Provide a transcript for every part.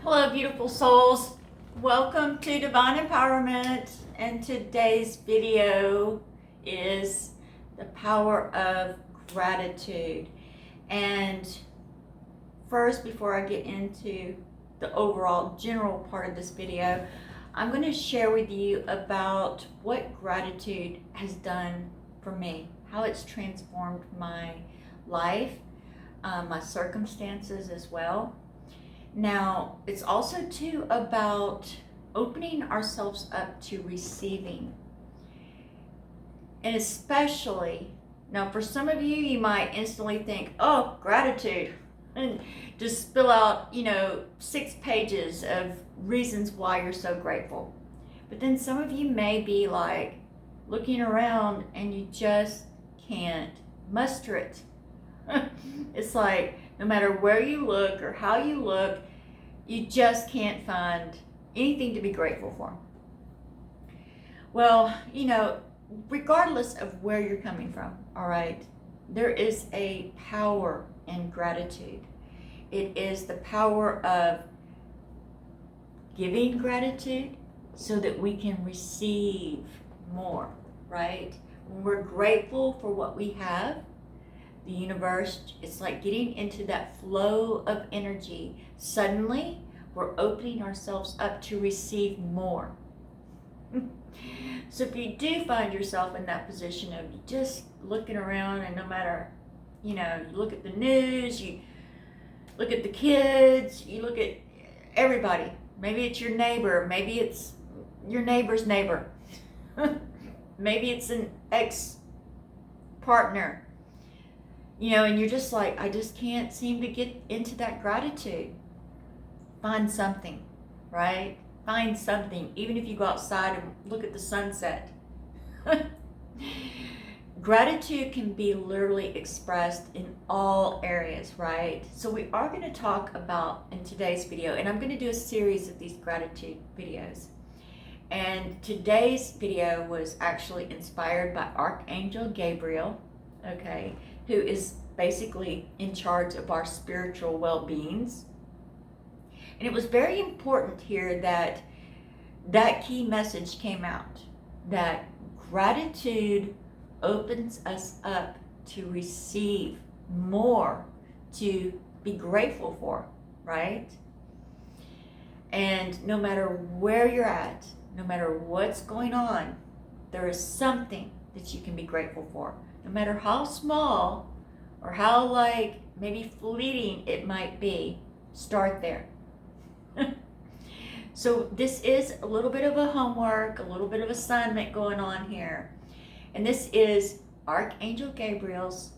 Hello, beautiful souls. Welcome to Divine Empowerment. And today's video is the power of gratitude. And first, before I get into the overall general part of this video, I'm going to share with you about what gratitude has done for me, how it's transformed my life, my circumstances as well. Now, it's also too about opening ourselves up to receiving. And especially, now for some of you, you might instantly think, oh, gratitude. And just spill out, 6 pages of reasons why you're so grateful. But then some of you may be like looking around and you just can't muster it. It's like no matter where you look or how you look, you just can't find anything to be grateful for. Well, regardless of where you're coming from, all right, there is a power in gratitude. It is the power of giving gratitude so that we can receive more, right? When we're grateful for what we have, the universe, it's like getting into that flow of energy. Suddenly, we're opening ourselves up to receive more. So if you do find yourself in that position of just looking around and no matter, you look at the news, you look at the kids, you look at everybody. Maybe it's your neighbor, maybe it's your neighbor's neighbor. Maybe it's an ex-partner. And you're just like, I just can't seem to get into that gratitude. Find something, right? Find something. Even if you go outside and look at the sunset. Gratitude can be literally expressed in all areas, right? So we are going to talk about in today's video, and I'm going to do a series of these gratitude videos. And today's video was actually inspired by Archangel Gabriel, okay, who is basically in charge of our spiritual well-beings. And it was very important here that that key message came out, that gratitude opens us up to receive more, to be grateful for, right? And no matter where you're at, no matter what's going on, there is something that you can be grateful for. No matter how small or how maybe fleeting it might be, start there. So this is a little bit of a homework, a little bit of assignment going on here. And this is Archangel Gabriel's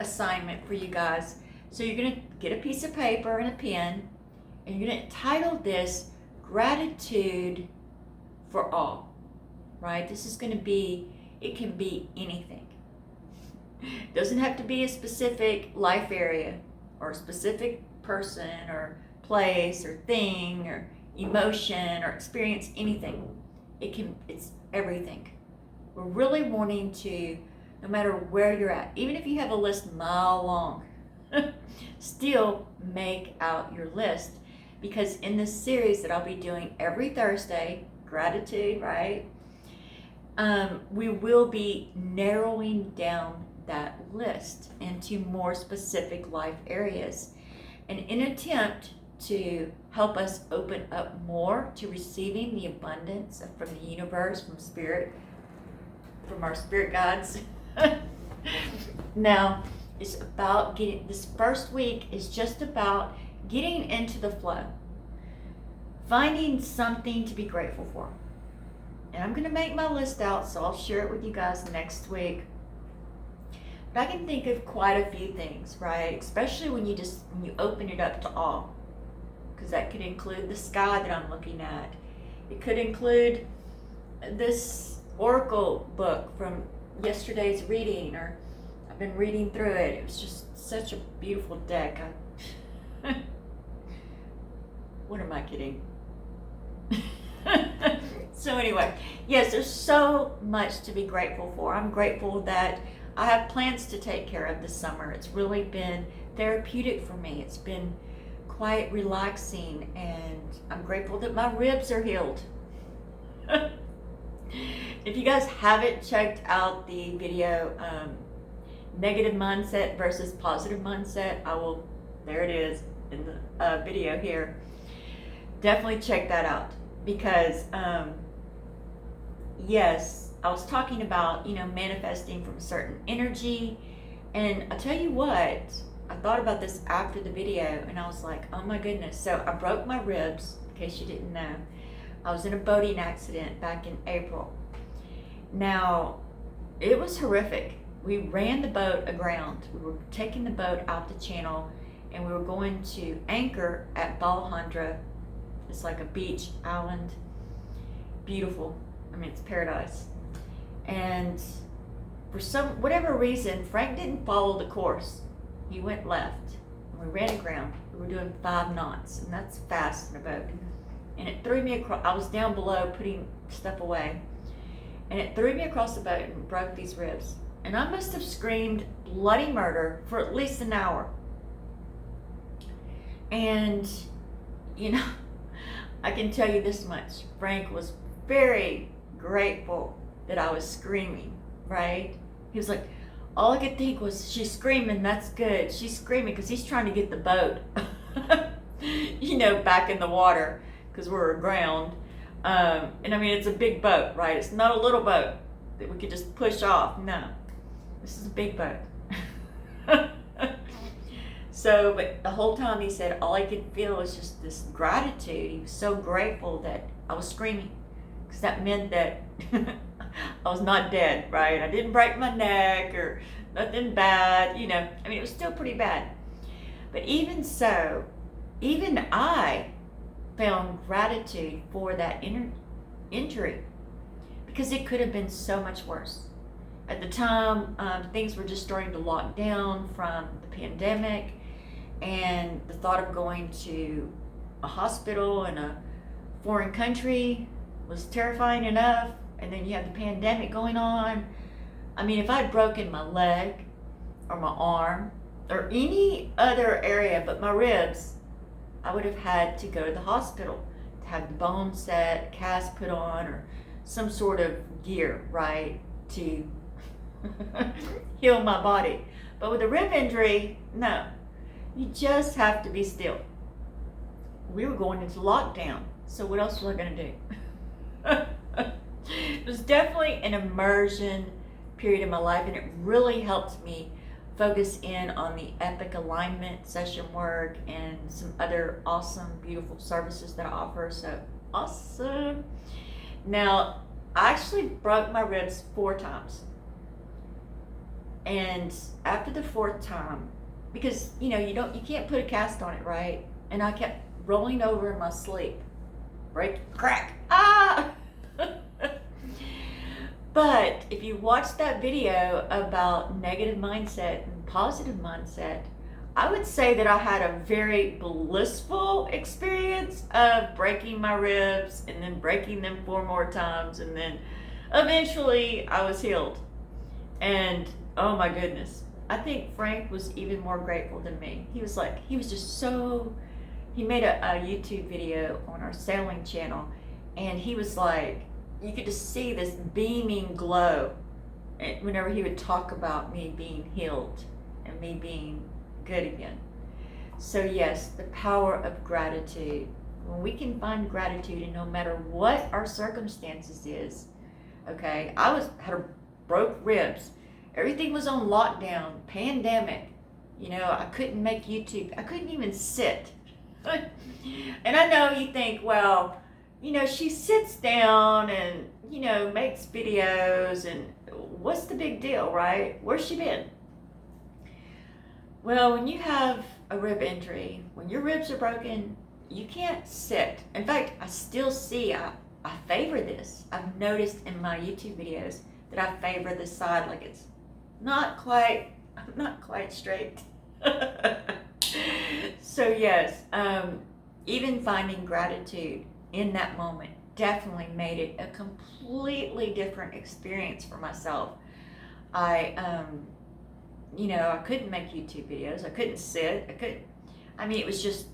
assignment for you guys. So you're going to get a piece of paper and a pen, and you're going to title this Gratitude for All, right? This is going to be, it can be anything. It doesn't have to be a specific life area or a specific person or place or thing or emotion or experience, anything. It's everything. We're really wanting to, no matter where you're at, even if you have a list mile long, still make out your list, because in this series that I'll be doing every Thursday, gratitude, right? We will be narrowing down that list into more specific life areas, and in an attempt to help us open up more to receiving the abundance from the universe, from spirit, from our spirit guides. Now, it's about this first week is just about getting into the flow, finding something to be grateful for. And I'm going to make my list out, so I'll share it with you guys next week. But I can think of quite a few things, right? Especially when you open it up to all. Because that could include the sky that I'm looking at. It could include this oracle book from yesterday's reading, or I've been reading through it. It was just such a beautiful deck. What am I kidding? So anyway, yes, there's so much to be grateful for. I'm grateful that I have plants to take care of this summer. It's really been therapeutic for me. It's been quite relaxing, and I'm grateful that my ribs are healed. If you guys haven't checked out the video, negative mindset versus positive mindset, there it is in the video here. Definitely check that out, because yes, I was talking about, manifesting from a certain energy, and I tell you what, I thought about this after the video, and I was like, oh my goodness. So I broke my ribs, in case you didn't know. I was in a boating accident back in April. Now, it was horrific. We ran the boat aground. We were taking the boat out the channel, and we were going to anchor at Balhandra. It's like a beach island. Beautiful. I mean, it's paradise. And for whatever reason, Frank didn't follow the course. He went left, and we ran aground. We were doing 5 knots, and that's fast in a boat. And it threw me across. I was down below putting stuff away, and it threw me across the boat and broke these ribs. And I must have screamed bloody murder for at least an hour. And, I can tell you this much. Frank was very grateful that I was screaming, right? He was like, all I could think was, she's screaming, that's good. She's screaming, because he's trying to get the boat, back in the water, because we're aground. And I mean, it's a big boat, right? It's not a little boat that we could just push off. No, this is a big boat. So, but the whole time he said, all I could feel was just this gratitude. He was so grateful that I was screaming, because that meant that I was not dead, right? I didn't break my neck or nothing bad, I mean, it was still pretty bad. But even so, even I found gratitude for that injury, because it could have been so much worse. At the time, things were just starting to lock down from the pandemic, and the thought of going to a hospital in a foreign country was terrifying enough. And then you have the pandemic going on. I mean, if I'd broken my leg or my arm or any other area but my ribs, I would have had to go to the hospital to have the bone set, cast put on, or some sort of gear, right, to heal my body. But with a rib injury, no. You just have to be still. We were going into lockdown, so what else was I going to do? It was definitely an immersion period in my life, and it really helped me focus in on the epic alignment session work and some other awesome, beautiful services that I offer. So awesome. Now, I actually broke my ribs 4 times. And after the 4th time, because you can't put a cast on it, right? And I kept rolling over in my sleep. Break, crack, ah! But if you watch that video about negative mindset and positive mindset, I would say that I had a very blissful experience of breaking my ribs and then breaking them 4 more times, and then eventually I was healed. And oh my goodness, I think Frank was even more grateful than me. He was just so, he made a YouTube video on our sailing channel, and he was like, you could just see this beaming glow whenever he would talk about me being healed and me being good again. So yes, the power of gratitude. When we can find gratitude, and no matter what our circumstances is, okay, had broke ribs. Everything was on lockdown, pandemic. I couldn't make YouTube. I couldn't even sit. And I know you think, well, she sits down and, makes videos, and what's the big deal, right? Where's she been? Well, when you have a rib injury, when your ribs are broken, you can't sit. In fact, I still see, I favor this. I've noticed in my YouTube videos that I favor this side, like it's not quite straight. So yes, even finding gratitude in that moment definitely made it a completely different experience for myself. I couldn't make YouTube videos. I couldn't sit. It was just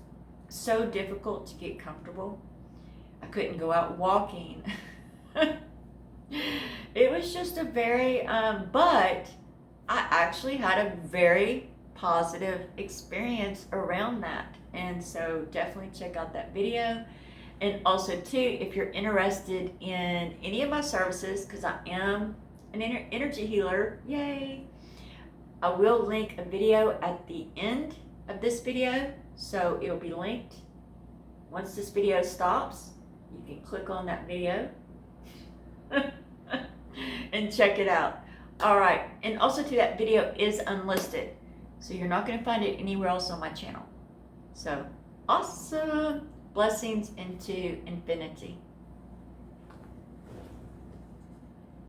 so difficult to get comfortable. I couldn't go out walking. It was just a very, but I actually had a very positive experience around that. And so definitely check out that video. And also too, if you're interested in any of my services, because I am an energy healer, yay, I will link a video at the end of this video. So it'll be linked. Once this video stops, you can click on that video and check it out. All right, and also too, that video is unlisted, so you're not going to find it anywhere else on my channel. So awesome. Blessings into infinity.